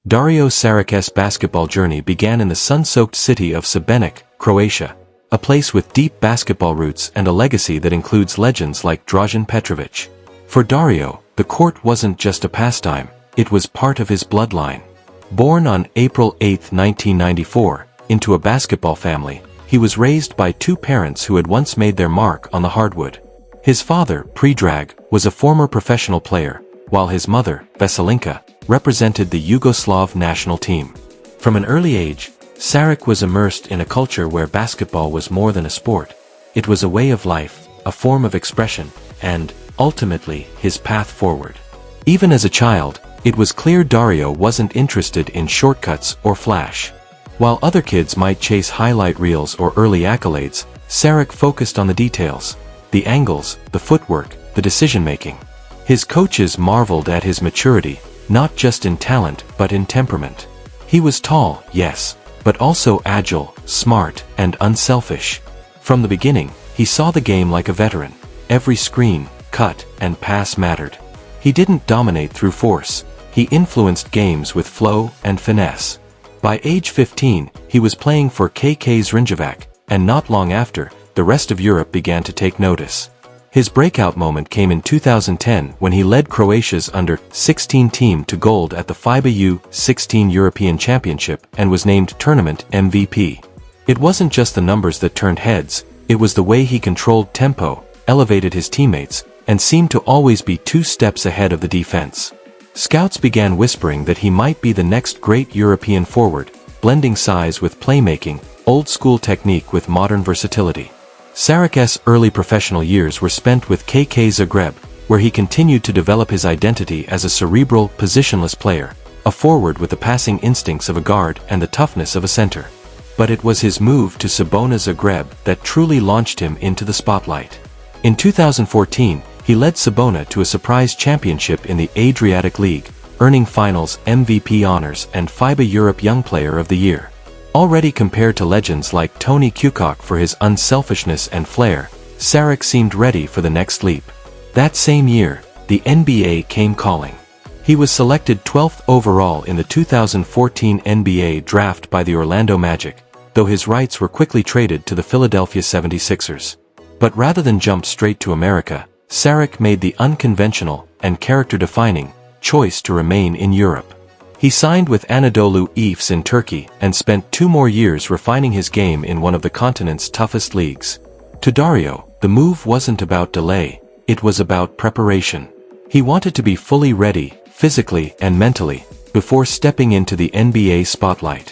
Dario Šarić's basketball journey began in the sun-soaked city of Šibenik, Croatia, a place with deep basketball roots and a legacy that includes legends like Dražen Petrović. For Dario, the court wasn't just a pastime, it was part of his bloodline. Born on April 8, 1994, into a basketball family, he was raised by two parents who had once made their mark on the hardwood. His father, Predrag, was a former professional player, while his mother, Veselinka, represented the Yugoslav national team. From an early age, Šarić was immersed in a culture where basketball was more than a sport. It was a way of life, a form of expression, and, ultimately, his path forward. Even as a child, it was clear Dario wasn't interested in shortcuts or flash. While other kids might chase highlight reels or early accolades, Šarić focused on the details, the angles, the footwork, the decision-making. His coaches marveled at his maturity, not just in talent but in temperament. He was tall, yes, but also agile, smart, and unselfish. From the beginning, he saw the game like a veteran. Every screen, cut, and pass mattered. He didn't dominate through force. He influenced games with flow and finesse. By age 15, he was playing for KK Zrinjevac, and not long after, the rest of Europe began to take notice. His breakout moment came in 2010 when he led Croatia's under-16 team to gold at the FIBA U-16 European Championship and was named tournament MVP. It wasn't just the numbers that turned heads, it was the way he controlled tempo, elevated his teammates, and seemed to always be 2 steps ahead of the defense. Scouts began whispering that he might be the next great European forward, blending size with playmaking, old-school technique with modern versatility. Šarić's early professional years were spent with KK Zagreb, where he continued to develop his identity as a cerebral, positionless player, a forward with the passing instincts of a guard and the toughness of a center. But it was his move to Cibona Zagreb that truly launched him into the spotlight. In 2014, he led Cibona to a surprise championship in the Adriatic League, earning finals MVP honors and FIBA Europe Young Player of the Year. Already compared to legends like Toni Kukoc for his unselfishness and flair, Šarić seemed ready for the next leap. That same year, the NBA came calling. He was selected 12th overall in the 2014 NBA draft by the Orlando Magic, though his rights were quickly traded to the Philadelphia 76ers. But rather than jump straight to America, Šarić made the unconventional and character-defining choice to remain in Europe. He signed with Anadolu Efes in Turkey and spent 2 more years refining his game in one of the continent's toughest leagues. To Dario, the move wasn't about delay, it was about preparation. He wanted to be fully ready, physically and mentally, before stepping into the NBA spotlight.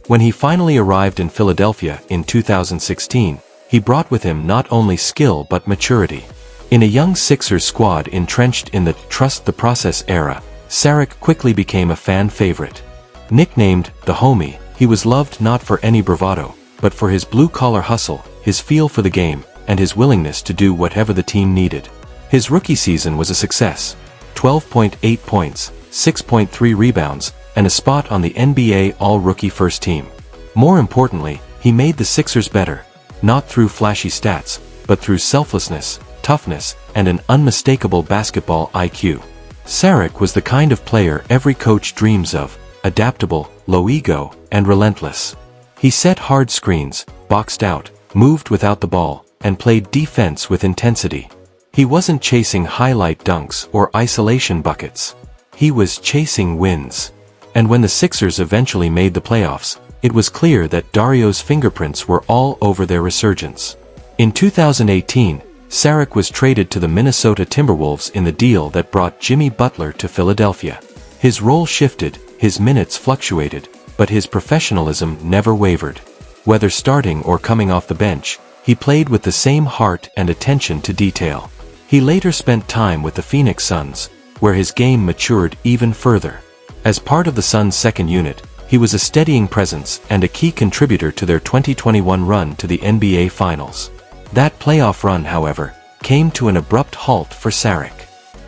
When he finally arrived in Philadelphia in 2016, he brought with him not only skill but maturity. In a young Sixers squad entrenched in the trust the process era, Šarić quickly became a fan favorite. Nicknamed the homie, he was loved not for any bravado, but for his blue-collar hustle, his feel for the game, and his willingness to do whatever the team needed. His rookie season was a success. 12.8 points, 6.3 rebounds, and a spot on the NBA All-Rookie First Team. More importantly, he made the Sixers better, not through flashy stats, but through selflessness, toughness, and an unmistakable basketball IQ. Šarić was the kind of player every coach dreams of, adaptable, low ego, and relentless. He set hard screens, boxed out, moved without the ball, and played defense with intensity. He wasn't chasing highlight dunks or isolation buckets. He was chasing wins. And when the Sixers eventually made the playoffs, it was clear that Dario's fingerprints were all over their resurgence. In 2018, Šarić was traded to the Minnesota Timberwolves in the deal that brought Jimmy Butler to Philadelphia. His role shifted, his minutes fluctuated, but his professionalism never wavered. Whether starting or coming off the bench, he played with the same heart and attention to detail. He later spent time with the Phoenix Suns, where his game matured even further. As part of the Suns' second unit, he was a steadying presence and a key contributor to their 2021 run to the NBA Finals. That playoff run, however, came to an abrupt halt for Šarić.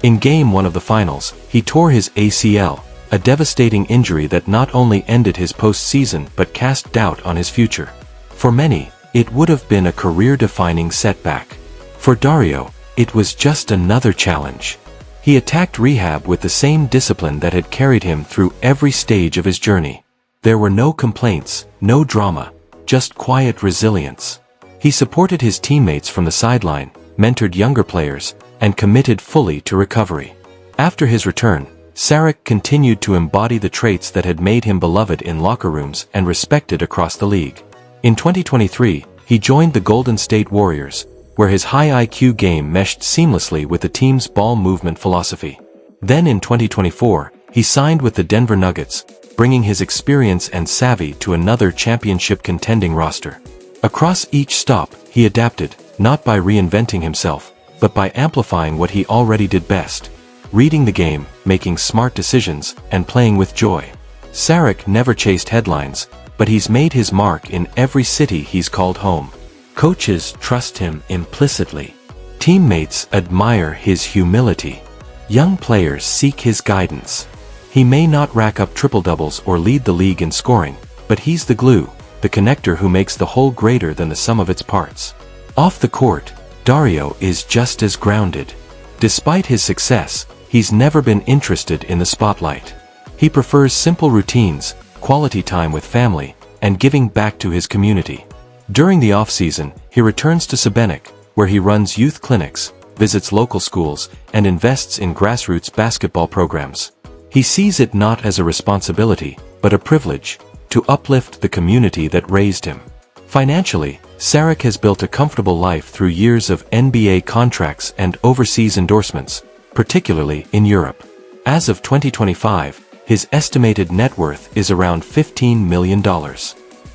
In Game 1 of the Finals, he tore his ACL, a devastating injury that not only ended his postseason but cast doubt on his future. For many, it would have been a career-defining setback. For Dario, it was just another challenge. He attacked rehab with the same discipline that had carried him through every stage of his journey. There were no complaints, no drama, just quiet resilience. He supported his teammates from the sideline, mentored younger players, and committed fully to recovery. After his return, Šarić continued to embody the traits that had made him beloved in locker rooms and respected across the league. In 2023, he joined the Golden State Warriors, where his high IQ game meshed seamlessly with the team's ball movement philosophy. Then in 2024, he signed with the Denver Nuggets, bringing his experience and savvy to another championship-contending roster. Across each stop, he adapted, not by reinventing himself, but by amplifying what he already did best: reading the game, making smart decisions, and playing with joy. Šarić never chased headlines, but he's made his mark in every city he's called home. Coaches trust him implicitly. Teammates admire his humility. Young players seek his guidance. He may not rack up triple-doubles or lead the league in scoring, but he's the glue, the connector who makes the whole greater than the sum of its parts. Off the court, Dario is just as grounded. Despite his success, he's never been interested in the spotlight. He prefers simple routines, quality time with family, and giving back to his community. During the offseason, he returns to Šibenik, where he runs youth clinics, visits local schools, and invests in grassroots basketball programs. He sees it not as a responsibility, but a privilege, to uplift the community that raised him. Financially, Šarić has built a comfortable life through years of NBA contracts and overseas endorsements, particularly in Europe. As of 2025, his estimated net worth is around $15 million.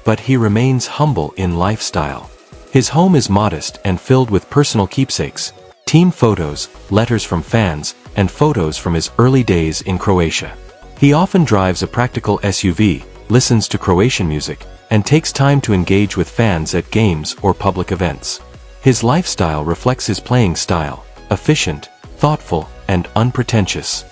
But he remains humble in lifestyle. His home is modest and filled with personal keepsakes, team photos, letters from fans, and photos from his early days in Croatia. He often drives a practical SUV, listens to Croatian music, and takes time to engage with fans at games or public events. His lifestyle reflects his playing style: efficient, thoughtful, and unpretentious.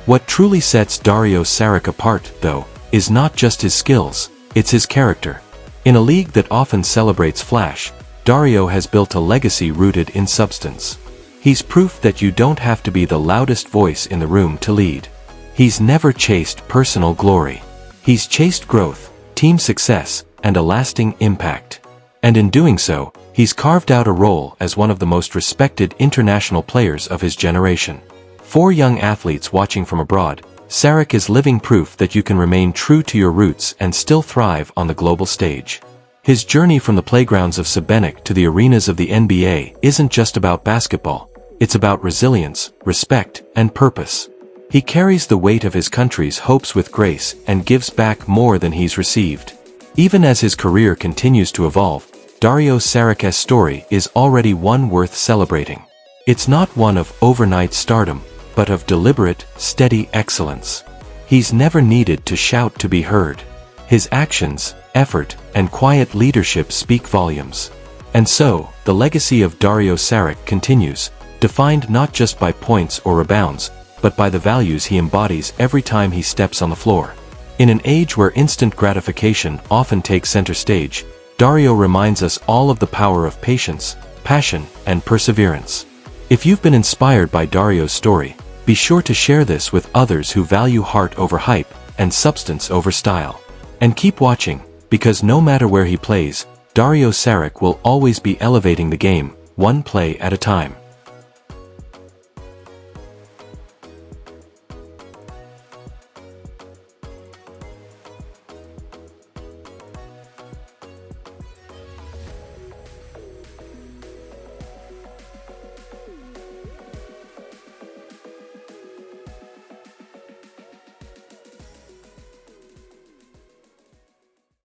What truly sets Dario Šarić apart, though, is not just his skills, it's his character. In a league that often celebrates flash, Dario has built a legacy rooted in substance. He's proof that you don't have to be the loudest voice in the room to lead. He's never chased personal glory. He's chased growth, team success, and a lasting impact. And in doing so, he's carved out a role as one of the most respected international players of his generation. For young athletes watching from abroad, Šarić is living proof that you can remain true to your roots and still thrive on the global stage. His journey from the playgrounds of Šibenik to the arenas of the NBA isn't just about basketball. It's about resilience, respect, and purpose. He carries the weight of his country's hopes with grace and gives back more than he's received. Even as his career continues to evolve, Dario Šarić's story is already one worth celebrating. It's not one of overnight stardom, but of deliberate, steady excellence. He's never needed to shout to be heard. His actions, effort, and quiet leadership speak volumes. And so, the legacy of Dario Šarić continues, defined not just by points or rebounds, but by the values he embodies every time he steps on the floor. In an age where instant gratification often takes center stage, Dario reminds us all of the power of patience, passion, and perseverance. If you've been inspired by Dario's story, be sure to share this with others who value heart over hype and substance over style. And keep watching, because no matter where he plays, Dario Šarić will always be elevating the game, one play at a time.